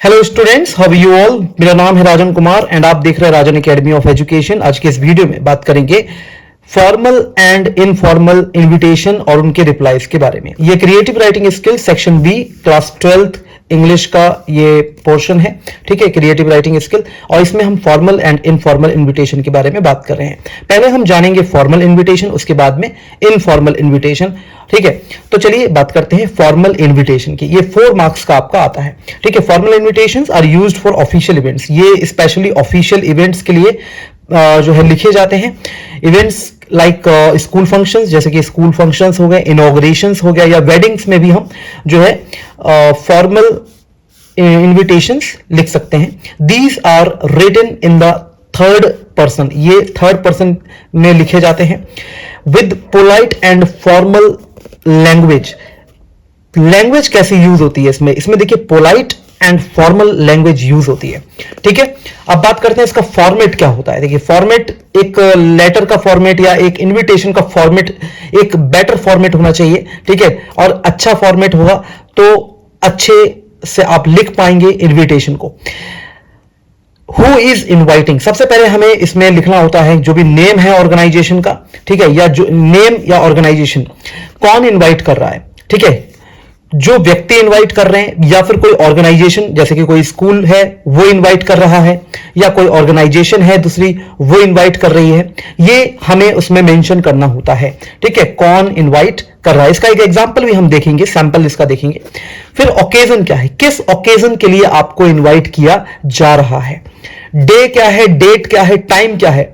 Hello students, how are you all. मेरा नाम है राजन कुमार एंड आप देख रहे हैं राजन एकेडमी ऑफ एजुकेशन। आज के इस वीडियो में बात करेंगे फॉर्मल एंड इनफॉर्मल इनविटेशन और उनके रिप्लाईज के बारे में। ये creative writing skill section B class 12th English का ये पोर्शन है, ठीक है, क्रिएटिव राइटिंग स्किल। और इसमें हम फॉर्मल एंड इनफॉर्मल इनविटेशन के बारे में बात कर रहे हैं। पहले हम जानेंगे फॉर्मल इनविटेशन, उसके बाद में इनफॉर्मल इनविटेशन, ठीक है। तो चलिए बात करते हैं फॉर्मल इनविटेशन की। ये 4 मार्क्स का आपका आता है, ठीक है। Formal invitations are used for official events. ये स्पेशली ऑफिशियल इवेंट्स के लिए जो है लिखे जाते हैं। इवेंट्स लाइक स्कूल फंक्शंस, जैसे कि स्कूल फंक्शंस हो गए, इनॉग्रेशंस हो गया, या वेडिंग्स में भी हम जो है फॉर्मल इनविटेशंस लिख सकते हैं। These are written in the third person, ये थर्ड पर्सन में लिखे जाते हैं with polite and formal language. Language कैसे यूज होती है इसमें देखिए polite and formal language use होती है, ठीक है। अब बात करते हैं इसका फॉर्मेट क्या होता है। देखिए फॉर्मेट, एक लेटर का फॉर्मेट या एक इनविटेशन का फॉर्मेट एक बेटर फॉर्मेट होना चाहिए, ठीक है। और अच्छा फॉर्मेट होगा तो अच्छे से आप लिख पाएंगे इनविटेशन को। Who is inviting, सबसे पहले हमें इसमें लिखना होता है जो भी नेम है ऑर्गेनाइजेशन का, ठीक है, या जो नेम या ऑर्गेनाइजेशन, कौन इनवाइट कर रहा है, ठीक है। जो व्यक्ति इनवाइट कर रहे हैं या फिर कोई ऑर्गेनाइजेशन, जैसे कि कोई स्कूल है वो इनवाइट कर रहा है, या कोई ऑर्गेनाइजेशन है दूसरी वो इनवाइट कर रही है, ये हमें उसमें मेंशन करना होता है, ठीक है, कौन इनवाइट कर रहा है। इसका एक एग्जांपल भी हम देखेंगे, सैंपल इसका देखेंगे। फिर ओकेजन क्या है, किस ओकेजन के लिए आपको इनवाइट किया जा रहा है। डे क्या है, डेट क्या है, टाइम क्या है।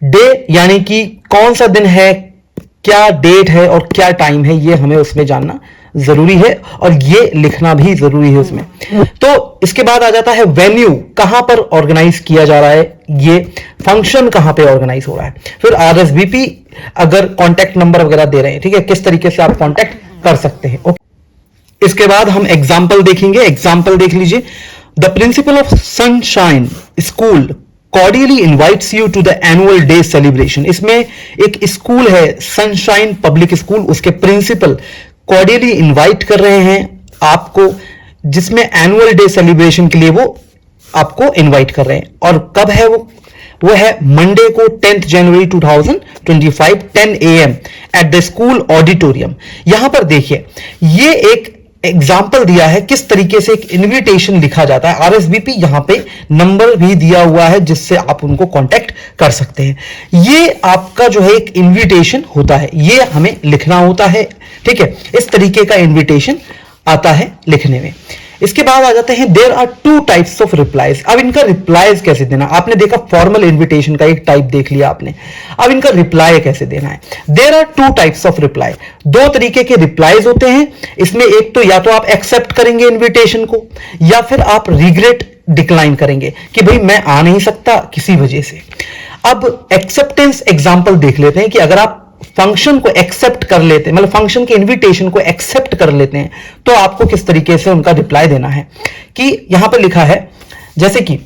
डे यानी कि कौन सा दिन है, क्या डेट है और क्या टाइम है, ये हमें उसमें जानना जरूरी है और ये लिखना भी जरूरी है उसमें। तो इसके बाद आ जाता है वेन्यू, कहां पर ऑर्गेनाइज किया जा रहा है, ये फंक्शन कहां पे ऑर्गेनाइज हो रहा है। फिर आरएसवीपी, अगर कॉन्टैक्ट नंबर वगैरह दे रहे हैं, ठीक है, किस तरीके से आप कॉन्टैक्ट कर सकते हैं। ओके, इसके बाद हम एग्जाम्पल देखेंगे। एग्जाम्पल देख लीजिए। The principal of sunshine school cordially invites you to the annual day celebration। इसमें एक स्कूल है सनशाइन पब्लिक स्कूल, उसके प्रिंसिपल cordially इनवाइट कर रहे हैं आपको, जिसमें एनुअल डे सेलिब्रेशन के लिए वो आपको इनवाइट कर रहे हैं। और कब है वो है मंडे को 10th January 2025 10 AM at the school auditorium. यहां पर देखिए ये एक एग्जाम्पल दिया है किस तरीके से एक इनविटेशन लिखा जाता है। आरएसवीपी यहां पे नंबर भी दिया हुआ है जिससे आप उनको कांटेक्ट कर सकते हैं। ये आपका जो है एक इनविटेशन होता है, ये हमें लिखना होता है, ठीक है। इस तरीके का इनविटेशन आता है लिखने में। इसके बाद आ जाते हैं there are 2 types of replies. अब इनका रिप्लाईज कैसे देना, आपने देखा फॉर्मल इनविटेशन का एक टाइप देख लिया आपने, अब इनका रिप्लाई कैसे देना है। There are 2 types of reply, 2 तरीके के रिप्लाईज होते हैं इसमें। एक तो या तो आप एक्सेप्ट करेंगे इनविटेशन को, या फिर आप रिग्रेट डिक्लाइन करेंगे कि भाई मैं आ नहीं सकता किसी वजह से। अब एक्सेप्टेंस एग्जाम्पल देख लेते हैं कि अगर आप फंक्शन को एक्सेप्ट कर लेते हैं, मतलब फंक्शन के इनविटेशन को एक्सेप्ट कर लेते हैं, तो आपको किस तरीके से उनका रिप्लाई देना है। कि यहां पर लिखा है जैसे कि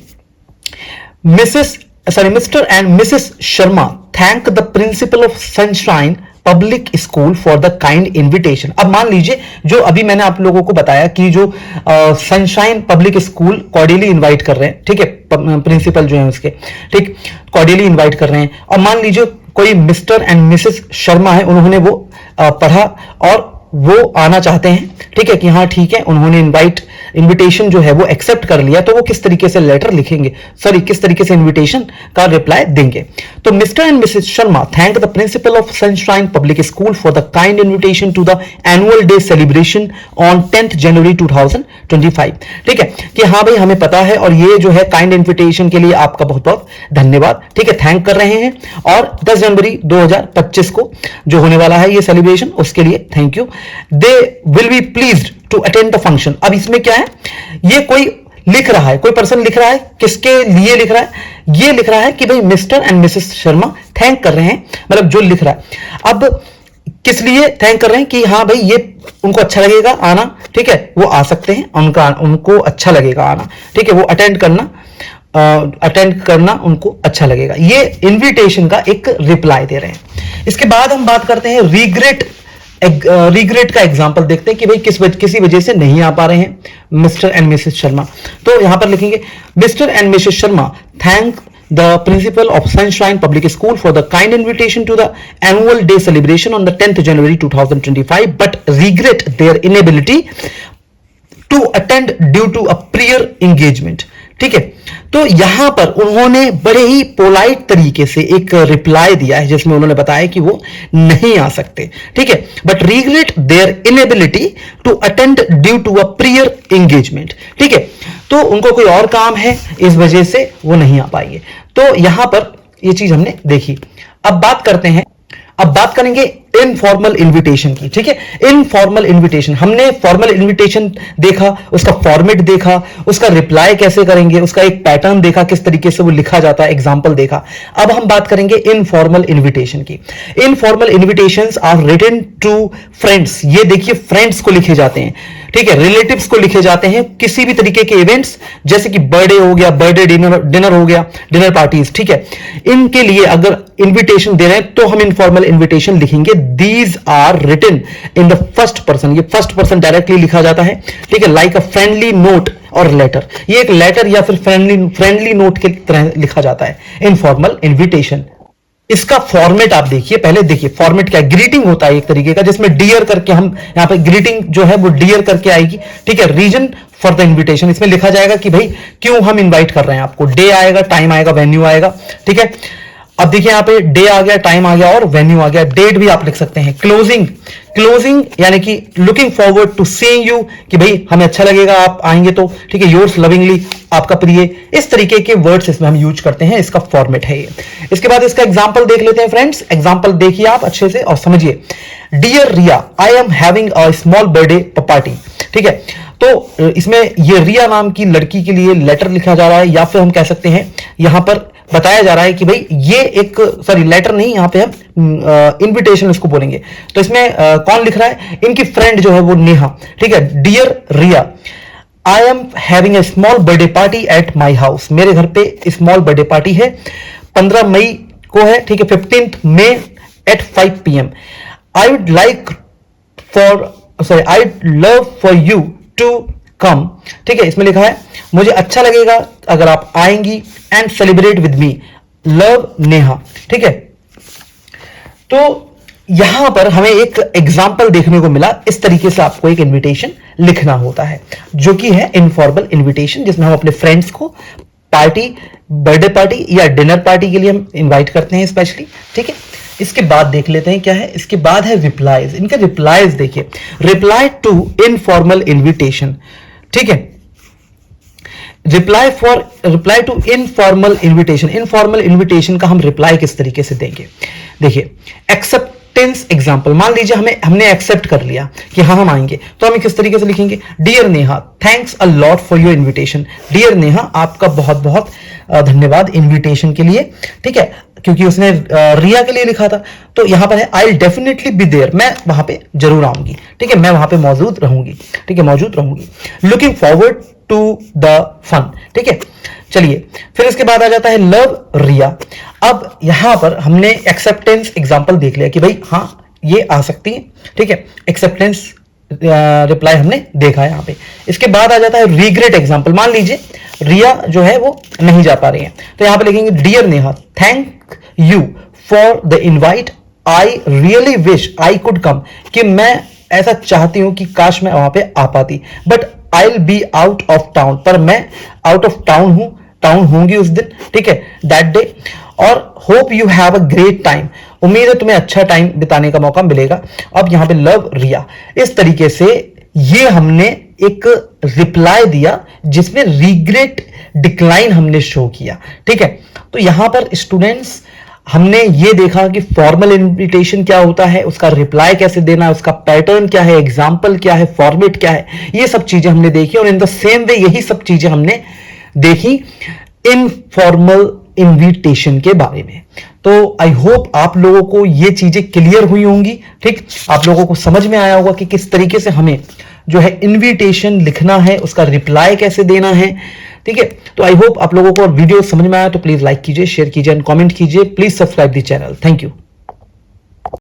mister and Mrs Sharma thank the principal of Sunshine Public School for the kind invitation. अब मान लीजिए जो अभी मैंने आप लोगों को बताया कि जो sunshine Public school cordially invite कर रहे हैं, ठीक है, प्रिंसिपल जो है उसके, ठीक, कॉर्डियली इनवाइट कर रहे हैं। और मान लीजिए कोई मिस्टर एंड मिसेस शर्मा है, उन्होंने वो पढ़ा और वो आना चाहते हैं, ठीक है, कि हाँ ठीक है, उन्होंने इनविटेशन जो है वो एक्सेप्ट कर लिया, तो वो किस तरीके से लेटर लिखेंगे, सॉरी किस तरीके से इनविटेशन का रिप्लाई देंगे। तो Mr and Mrs Sharma thank the principal of Sunshine Public School for the kind invitation to the annual day celebration on 10th January 2025। ठीक है, कि हाँ भाई हमें पता है और ये जो है काइंड इनविटेशन के लिए आपका बहुत बहुत धन्यवाद, ठीक है, थैंक कर रहे हैं। और 10 जनवरी 2025 को जो होने वाला है ये सेलिब्रेशन, उसके लिए thank you. They will be pleased to attend the function. अब इसमें क्या है, ये कोई लिख रहा है, कोई पर्सन लिख रहा है, किसके लिए लिख रहा है, ये लिख रहा है कि भाई mister and Mrs Sharma thank कर रहे हैं, मतलब जो लिख रहा है। अब किस लिए थैंक कर रहे हैं कि हाँ भाई ये उनको अच्छा लगेगा आना, ठीक है, वो आ सकते हैं, उनको अच्छा लगेगा आना, ठीक है, वो अटेंड करना उनको अच्छा लगेगा। ये इनविटेशन का एक रिप्लाई दे रहे हैं। इसके बाद हम बात करते हैं रिग्रेट रिग्रेट का एग्जांपल देखते हैं कि भाई किसी वजह से नहीं आ पा रहे हैं मिस्टर एंड मिसेस शर्मा। तो यहां पर लिखेंगे mister and Mrs Sharma thank the principal of Sunshine Public School for the kind invitation to the annual day celebration on the 10th January 2025 but regret their inability to attend due to a prior engagement। ठीक है, तो यहां पर उन्होंने बड़े ही polite तरीके से एक रिप्लाई दिया है जिसमें उन्होंने बताया कि वो नहीं आ सकते। ठीक है, but regret their inability to attend due to a prior engagement. ठीक है, तो उनको कोई और काम है, इस वजह से वो नहीं आ पाएंगे। तो यहां पर ये चीज हमने देखी। अब बात करेंगे इनफॉर्मल इनविटेशन की। ठीक है, इनफॉर्मल इनविटेशन, हमने फॉर्मल इनविटेशन देखा, उसका फॉर्मेट देखा, उसका रिप्लाई कैसे करेंगे, उसका एक पैटर्न देखा, किस तरीके से वो लिखा जाता है, एग्जांपल देखा। अब हम बात करेंगे इनफॉर्मल इनविटेशन की। Informal invitations are written to friends. ये देखिए, फ्रेंड्स को लिखे जाते हैं। ठीक है, रिलेटिव्स को लिखे जाते हैं किसी भी तरीके के इवेंट्स, जैसे कि बर्थडे हो गया, बर्थडे डिनर हो गया, डिनर पार्टीज। ठीक है, इनके लिए अगर इनविटेशन दे रहे हैं तो हम इनफॉर्मल इनविटेशन लिखेंगे। These are written in the first person। ये फर्स्ट पर्सन डायरेक्टली लिखा जाता है। ठीक है, लाइक अ फ्रेंडली नोट और लेटर। ये एक लेटर या फिर फ्रेंडली नोट के तरह लिखा जाता है इनफॉर्मल इनविटेशन। इसका फॉर्मेट आप देखिए, पहले देखिए फॉर्मेट क्या है। ग्रीटिंग होता है एक तरीके का, जिसमें डियर करके हम यहां पे ग्रीटिंग जो है वो डियर करके आएगी। ठीक है, रीजन फॉर द इनविटेशन, इसमें लिखा जाएगा कि भाई क्यों हम इनवाइट कर रहे हैं आपको। डे आएगा, टाइम आएगा, वेन्यू आएगा। ठीक है, अब देखिए यहां पे डे आ गया, टाइम आ गया और वेन्यू आ गया। डेट भी आप लिख सकते हैं। क्लोजिंग यानी कि looking forward to seeing you, कि भाई हमें अच्छा लगेगा आप आएंगे तो। ठीक है, योर्स लविंगली, आपका प्रिय। इस तरीके के वर्ड्स इसमें हम यूज करते हैं। इसका फॉर्मेट है ये। इसके बाद इसका एग्जांपल देख लेते हैं फ्रेंड्स। एग्जांपल देखिए आप अच्छे से और समझिए। Dear Riya, I am having a small birthday party. ठीक है, तो इसमें ये रिया नाम की लड़की के लिए लेटर लिखा जा रहा है, या फिर हम कह सकते हैं यहां पर बताया जा रहा है कि भाई ये एक, सॉरी लेटर नहीं, यहां पे हम इनविटेशन इसको बोलेंगे। तो इसमें कौन लिख रहा है? इनकी फ्रेंड जो है वो नेहा। ठीक है, dear Riya, I am having a small birthday party at my house. मेरे घर पे स्मॉल बर्थडे पार्टी है, 15 मई को है। ठीक है, 15th May at 5 PM। I would love for you to come. ठीक है, इसमें लिखा है मुझे अच्छा लगेगा अगर आप आएंगी and celebrate with me, love Neha. ठीक है, तो यहां पर हमें एक एग्जांपल देखने को मिला। इस तरीके से आपको एक इनविटेशन लिखना होता है, जो कि है इनफॉर्मल इनविटेशन, जिसमें हम अपने फ्रेंड्स को पार्टी, बर्थडे पार्टी या डिनर पार्टी के लिए हम इनवाइट करते हैं स्पेशली। ठीक है, इसके बाद देख लेते हैं क्या है। इसके बाद है रिप्लाईज। इनके रिप्लाईज देखिए, रिप्लाई टू इनफॉर्मल इनविटेशन। ठीक है, reply to informal invitation. Informal invitation का हम रिप्लाई किस तरीके से देंगे? देखिए, एक्सेप्टेंस एग्जांपल। मान लीजिए हमने एक्सेप्ट कर लिया कि हाँ हम आएंगे, तो हम किस तरीके से लिखेंगे? Dear Neha, thanks a lot for your invitation. Dear Neha, आपका बहुत बहुत धन्यवाद इनविटेशन के लिए। ठीक है, क्योंकि उसने रिया के लिए लिखा था, तो यहां पर है I will definitely be there. मैं वहां पे जरूर आऊंगी। ठीक है, मैं वहां पे मौजूद रहूंगी। ठीक है, मौजूद रहूंगी। Looking forward to the fun. ठीक है, चलिए फिर इसके बाद आ जाता है लव रिया। अब यहां पर हमने एक्सेप्टेंस एग्जांपल देख लिया कि भाई हाँ ये आ सकती है। ठीक है, एक्सेप्टेंस रिप्लाई हमने देखा है यहां पे। इसके बाद आ जाता है रिग्रेट एग्जांपल। मान लीजिए रिया जो है वो नहीं जा पा रही है, तो यहां पे लिखेंगे dear Neha, thank you for the invite, I really wish I could come. कि मैं ऐसा चाहती हूं कि काश मैं वहां पे आ पाती, but I will be out of town. पर मैं आउट ऑफ टाउन होंगी उस दिन। ठीक है, दैट डे। और hope you have a great time. उम्मीद है तुम्हें अच्छा टाइम बिताने का मौका मिलेगा। अब यहां पे लव रिया। इस तरीके से ये हमने एक रिप्लाई दिया जिसमें रिग्रेट डिक्लाइन हमने शो किया। ठीक है, तो यहां पर स्टूडेंट्स हमने ये देखा कि फॉर्मल इनविटेशन क्या होता है, उसका रिप्लाई कैसे देना है, उसका पैटर्न क्या है, एग्जाम्पल क्या है, फॉर्मेट क्या है, ये सब चीजें हमने देखी। और इन द सेम वे यही सब चीजें हमने देखी इनफॉर्मल इनविटेशन के बारे में। तो आई होप आप लोगों को ये चीजें क्लियर हुई होंगी। ठीक, आप लोगों को समझ में आया होगा कि किस तरीके से हमें जो है इनविटेशन लिखना है, उसका रिप्लाई कैसे देना है। ठीक है, तो आई होप आप लोगों को वीडियो समझ में आया। तो प्लीज लाइक कीजिए, शेयर कीजिए एंड कमेंट कीजिए। Please subscribe the channel. Thank you.